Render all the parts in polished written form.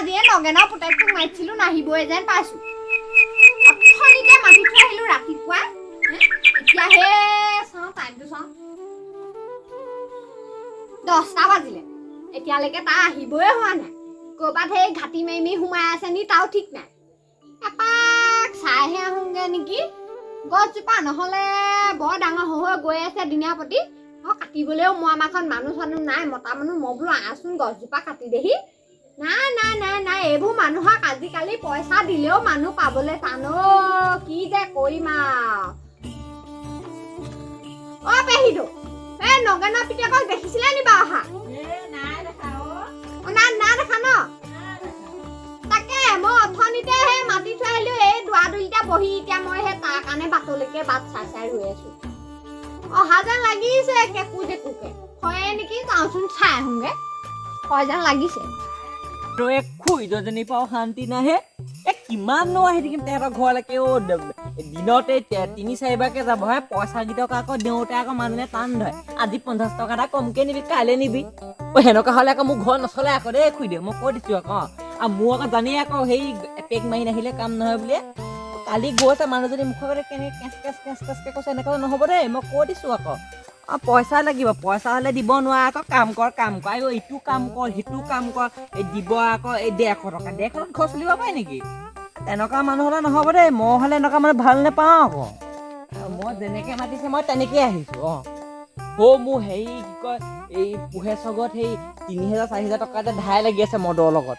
আজিয়ে নগেনৰ পুতেকটোক মাতিছিলো নাহিবই যেন পাইছো অথনিতে মাতি থৈ আহিলো ৰাতিপুৱা এতিয়া হে চাওঁ টাইমটো চাওঁ 10টা বাজিলে এতিয়ালৈকে তাৰ আহিবই হোৱা নাই ক'ৰবাত সেই ঘাটি মাৰি সোমাই আছে নি তাও ঠিক নাই এপাক চাইহে আহোঁগে নেকি গছজোপা নহ'লে বৰ ডাঙৰ হৈ গৈ আছে দিনীয়া প্ৰতি কাটিবলৈও মই আমাৰখন মানুহ চানুহ নাই মতা মানুহ মই বোলো আহচোন গছজোপা কাটি দেহি নাই এইবোৰ মানুহক আজিকালি পইচা দিলেও মানুহ পাবলৈ টান কি যে কৰিম পেহীটো এই নগেনৰ পিতেকক দেখিছিলে নি বাৰু অহা নাই দেখা ন তাকে মই অথনিতে সেই মাতি থৈ আহিলো এই দুৱা দুলিটা বহি এতিয়া মই সেই তাৰ কাৰণে বাটলৈকে বাট চাই ৰৈ আছো অহা যেন লাগিছে কেকুকে হয় নেকি যাওঁচোন চাই আহোঁগে হয় যেন লাগিছে খুইজনী পাও শান্তি নাহে কিমাননো আহি থাকিম তেহেঁতৰ ঘৰলৈকে দিনতে 3-4বাৰকে যাব হে পইচা কেইটকা আকৌ দিওঁতে আকৌ মানুহে টান ধৰে আজি 50 টকা এটা কমকে নিবি কাইলৈ নিবি সেনেকুৱা হ'লে আকৌ মোৰ ঘৰ নচলে আকৌ দেই খুই দে মই কৈ দিছো আকৌ আৰু মোৰ আকৌ জানি আকৌ সেই পেক মাৰি নাহিলে কাম নহয় বুলি কালি গৈছে মানুহজনী মুখৰ আগতে কেনেকৈ কেঁচকে কৈছে এনেকৈ নহ'ব দেই মই কৈ দিছোঁ আকৌ পইচা লাগিব পইচা হ'লে দিব নোৱাৰে আকৌ কাম কৰ ইটো কাম কৰ সিটো কাম কৰ দিব আকৌ 150 টকা 150 টকাত ঘৰ চলিব পাৰে নেকি তেনেকুৱা মানুহ হ'লে নহ'ব দেই মই হ'লে এনেকুৱা মানুহ ভাল নাপাওঁ আকৌ মই যেনেকৈ মাতিছে মই তেনেকৈ আহিছোঁ মোৰ হেৰি কি কয় এই পোহে চগত সেই 3,000-4,000 টকা এটা ধাৰ লাগি আছে মদৰ লগত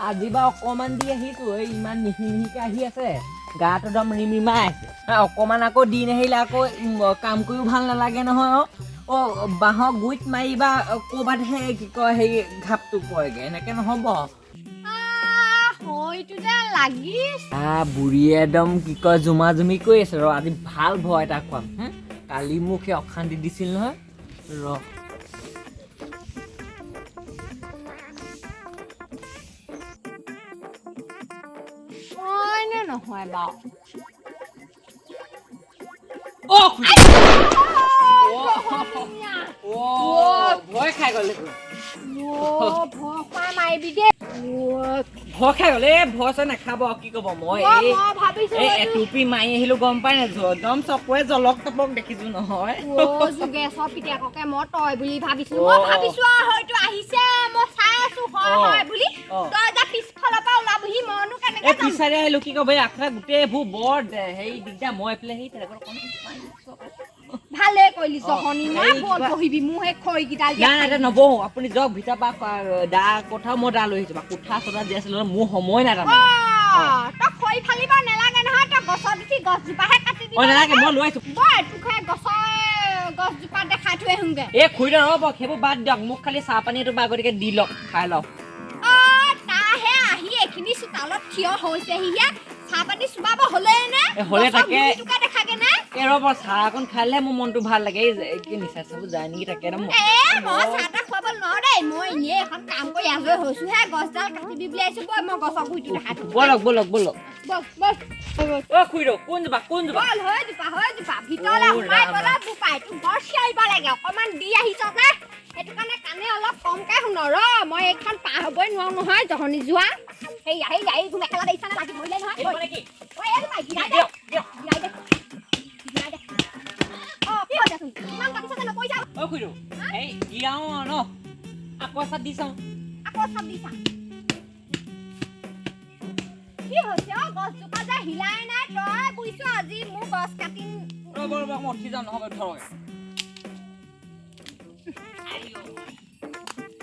আজি বা অকণমান দি আহিছোঁ এই ইমান মিহিকৈ আহি আছে গাটো একদম ৰিমৰিমাই আছে অকণমান আকৌ দি নাহিলে আকৌ কাম কৰিও ভাল নালাগে নহয় বাঁহৰ গুৰিত মাৰি বা ক'ৰবাতহে কি কয় সেই ঘাপটো পৰেগৈ এনেকৈ নহ'ব বুঢ়ীয়ে একদম কি কয় জুমি কৰি আছে আজি ভাল ভয় এটা খুৱাম কালি মোক সেই অশান্তি দিছিল নহয় নহয় বাৰু ভয় খাই গ'ল ভয় মাৰিবি দেই ভয় খাই গ'ল ভয় চয় নাখাব কি ক'ব মই এই টুপি মাৰি আহিলো গম পাই নাই একদম চকুৰে জলক তপক দেখিছো নহয় যোগেশৰ পিতেককে মই তই বুলি ভাবিছো মই ভাবিছো হয়তো আহিছে মই চাই আছো হয় বুলি তই যা পিছফালৰ পৰা ওলাবহি মইনো কেনেকে পিছাৰে আহিলো কি ক'ব আপোনাৰ গোটেই এইবোৰ বৰ হেৰি দিগদাৰ মই এইফালে সেই ভালে কৰিলি জহনি মই বহিবি মোৰ সেই খৰিকেইডাল নাই নবহো আপুনি যাওক ভিতৰ পৰা দা কোঠা মই দা লৈ আহিছো কোঠা চঠা দি আছিলো মোৰ সময় নাই তাৰমানে তই খৰি ফালিব নালাগে নহয় তই গছত উঠি গছজোপাহে কাটি দিবি নালাগে মই লৈ আহিছো তোকে গছজোপা দেখাই থৈ আহোঁগে খুৰি ৰ'ব সেইবোৰ বাদ দিয়ক মোক খালি চাহ পানীটো বা গতিকে দি লওক খাই লওক তাহে আহি এইখিনি চোতালত থিয় হৈছেহি চাহ পানী চুবাব হ'লেই নে হ'লে তাকে দেখাগে নে ৰ'ব চাহ অকণ খালেহে মোৰ মনটো ভাল লাগে এই নিচা চাব যায় নেকি তাকে মই চাহ তাহ খুৱাব নোৱাৰো দেই মই এনেই এখন কাম কৰি আজৰি হৈছো গছডাল কাটিবি বুলি আহিছো মই গছৰ গুৰিটো দেখাই বলক খুৰি কোন যাবা হৈ যোপা ভিতৰলৈ সোমাই গ'লে বোপাইটো গছ চিয়াৰিব লাগে অকণমান দি আহিছ যে সেইটো কাৰণে কাণে অলপ কমকে শুন মই এইখন পাৰ হ'বই নোৱাৰো নহয় জহনি যোৱা এই মেখেলা দেখিছা নে লাগি মৰিলে নহয় আকৌ চাপ দি চাওঁ কি হৈছে গছজোপা যে হিলাই নাই তই বুজিছ আজি মোৰ গছ কাটিম ৰ'ব মই উঠি যাওঁ নহ'ব ধৰক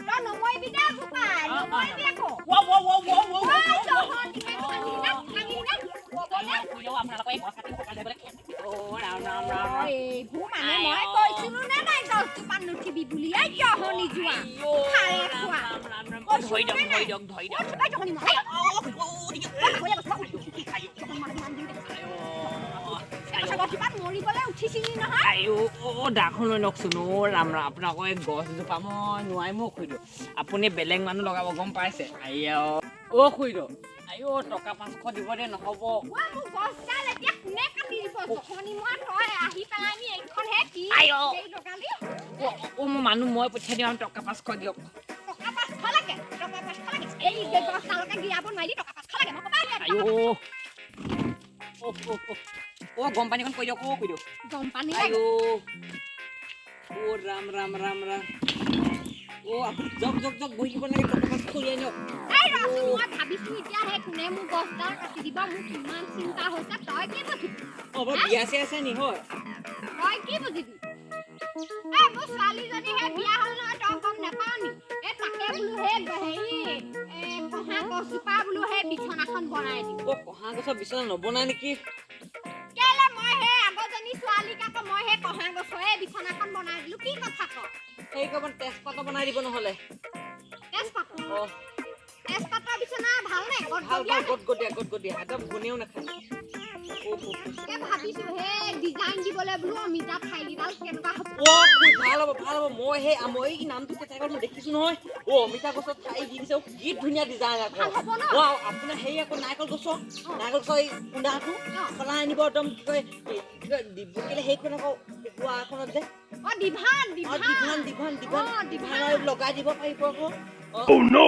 তই নমৰিবি দে বোপাই নমৰিবি আকৌ মই কৈছিলো নে নাই গছজোপা নুঠিবি বুলি জহনি যোৱা মৰিবলৈ উঠিছিলি নহয় দাখন লৈ লওকচোন আপোনাক গছজোপা মই নোৱাৰি মোক খুই দিওঁ আপুনি বেলেগ মানুহ লগাব গম পাইছে খুই দিওঁ টকা 500 দিব দে নহ'ব মই মানুহ মই পঠিয়াই দিওঁ টকা 500 দিয়ক এই গছডালকে গিৰাব নোৱাৰি টকা 500 লাগে মই কবা আইও ও গম পানী কৈ দিয়ক কৈ দিয়ক গম পানী আইও ও ৰাম ৰাম ৰাম ৰাম ও জক জক জক বহি দিব লাগে টকা 500 কৰি আনিও এই ৰাসু মই ভাবিছো এতিয়া হে কোনে মোক গছডাল কাটি দিব মোক কিমান চিন্তা হৈছে তই কি বুজিবি বিয়া আছে নি হয় তই কি বুজিবি এই মোৰ ছোৱালীজনী হে বিয়া হ'ল নহয় তই গম নাপাও নি এই তাকে বোলো হে হেৰি কহা গছজোপা বোলো হে বিছনাখন বনাই দিম ও কহা গছৰ বিছনা নবনাই নেকি কেলে মই হে আগজনী ছোৱালীক আকৌ মই হে কহা গছৰে বিছনাখন বনাই দিলো কি কথা ক এই কবন তেজপাত বনাই দিব নহলে তেজপাত ও তেজপাতৰ বিছনা ভাল নে ভাল গদগদীয়া একদম গুনেও নাখায় কে ভাবিছো হে ডিজাইন দিবলৈ বোলো অমিতা ঠাইকিডাল কেনেকুৱা হ'ব ও ভাল হ'ব মই হে মই এই নামটো কেটাগত মই দেখিছো নহয় ও অমিতা গছৰ ঠাই দি দিছে কি ধুনীয়া ডিজাইন আকৌ ওয়াও আপোনাৰ হেই আকৌ নাইকল গছৰ এই কুঁডাটো খলাই আনিব একদম কি কয় দিবকেলে সেইখন আকৌ কুৱাখনত যে দিভান লগাই দিব পাৰিব আকৌ Oh no!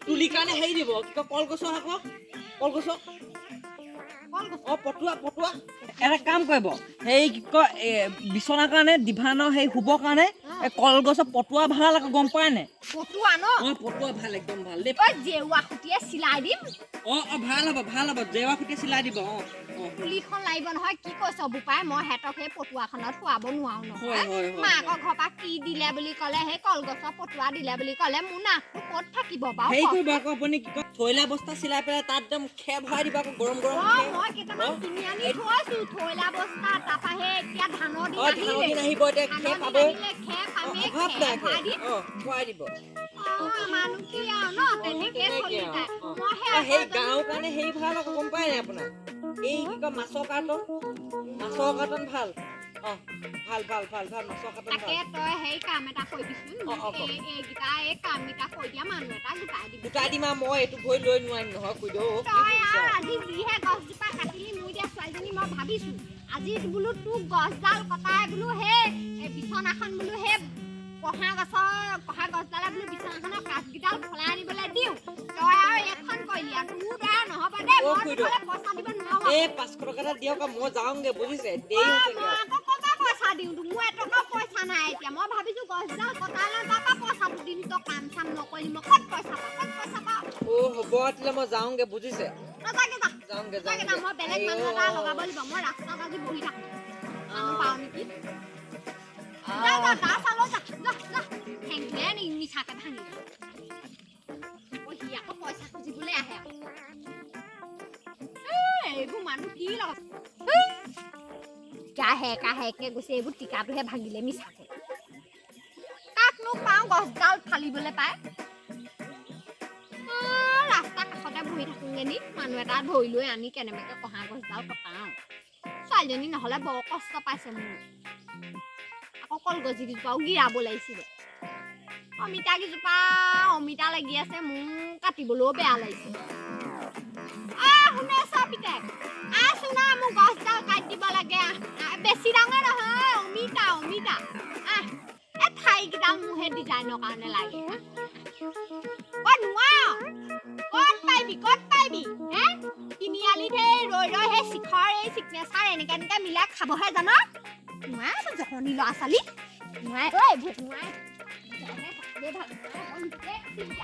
তুলি কাৰণে হেৰি দিব কি কয় কলগছৰ আকৌ কলগছৰ পটুৱা এটা কাম কৰিব সেই কি কয় বিছনাৰ কাৰণে দিভানৰ সেই শুবৰ কাৰণে কলগছৰ পটুৱা ভাল আকৌ গম পায় নে পটুৱা ন পটুৱা ভাল একদম ভাল দেই জেওৱা খুটিয়ে চিলাই দিম ভাল হ'ব জেওৱা খুটিয়ে চিলাই দিব তুলিখন লাগিব নহয় কি কৈছ বুপাই মই হেতক সেই পটুৱাখনত শুৱাব নোৱাৰো নহয় মাকৰ ঘৰ পৰা কি দিলে বুলি ক'লে সেই কলগছৰ পটুৱা দিলে বুলি ক'লে মোৰ নাকটো ক'ত থাকিব বাৰু সেই কৰিব আকৌ আপুনি কি কয় থৈলা বস্তা চিলাই পেলাই তাত একদম খেৰ ভৰাই দিব আকৌ গৰম মই কেইটামান কিনি আনি থৈছো থৈলা বস্তা তাৰপা হে এতিয়া ধানৰ দিন আহিব এতিয়া খেৰ পাব অভাৱ নাই খুৱাই দিব মানুহ কি আৰু ন তেনেকে চলি যায় সেই গাঁৱৰ কাৰণে সেই ভাল আকৌ গম পায় নাই আপোনাৰ এই কি কয় মাছৰ কাৰ্টন ভাল ভাল মাছৰ কাৰ্টন তাকে তই সেই কাম এটা কৈ দিছোন এইকেইটা এই কাম কেইটা কৈ দিয়া মানুহ এটা গোটাই দিম মই এইটো ভৰি লৈ নোৱাৰিম নহয় কৈ দিও তই আজি যিহে গছজোপা কাটিলি মই দিয়া ছোৱালীজনী মই ভাবিছো আজি বোলো তোক গছডাল কটাই বোলো সেই বিছনাখন বোলো সেই কহা গছডালে বোলো বিছনাখনৰ কাঠকেইডাল খলাই আনিবলৈ দিওঁ তই আৰু এখন কৰিলি আৰু তোৰ দ্বাৰা নহ'ব দেই মই নহ'লে পইচা দিব নোৱাৰো এই 500 টকা এটা দিয়ক মই যাওঁগে বুজিছে দেৰি হৈছে মই আকৌ ক'ৰ পইচা দিওঁ মোৰ এটকাও পইচা নাই এতিয়া মই ভাবিছো গছডাল কটাই লৈ তাৰ পৰা পইচাটো দিম তই কাম চাম নকৰিলি মই ক'ত পইচা পাওঁ হ'ব তেতিয়াহ'লে মই যাওঁগে বুজিছে যাওঁগে মই বেলেগ মানুহ এটা লগাব লাগিব মই ৰাস্তাত আজি বহি থাকোঁ মানুহ পাওঁ নেকি মিছাকে ভাঙি সি আকৌ পইচা খুজিবলৈ আহে এইবোৰ মানুহ কি কাহেকে গৈছে এইবোৰ টিকাটোহে ভাঙিলে মিছাকে কাকনো পাওঁ গছডাল ফালিবলৈ পায় ৰাস্তা কাষতে বহি থাকোঁগে নি মানুহ এটা ধৰি লৈ আনি কেনেবাকে কহা গছডাল কটাওঁ ছোৱালীজনী নহ'লে বৰ কষ্ট পাইছে মোৰ আকৌ কলগছ কেইজোপাও গিৰাব লাগিছিলে অমিতা লাগি আছে মোৰ কাটিবলৈও বেয়া লাগিছে শুনে চব পিতাই শুনা মোৰ গছডাল কাটি দিব লাগে বেছি ডাঙৰ নহয় অমিতা এই ঠাইকেইডাল মোৰহে ডিজাইনৰ কাৰণে লাগে ক'ত পাৰিবি তিনিআলিত সেই ৰৈ সেই শিখৰ এই চিগনেচাৰ এনেকে মিলাই খাবহে জান নোৱাৰে জহনী ল'ৰা ছোৱালী নোৱাৰে ভোক নোৱাৰে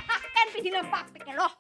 হাফ পেণ্ট পিন্ধি লৈ বাপ পেকে ৰহ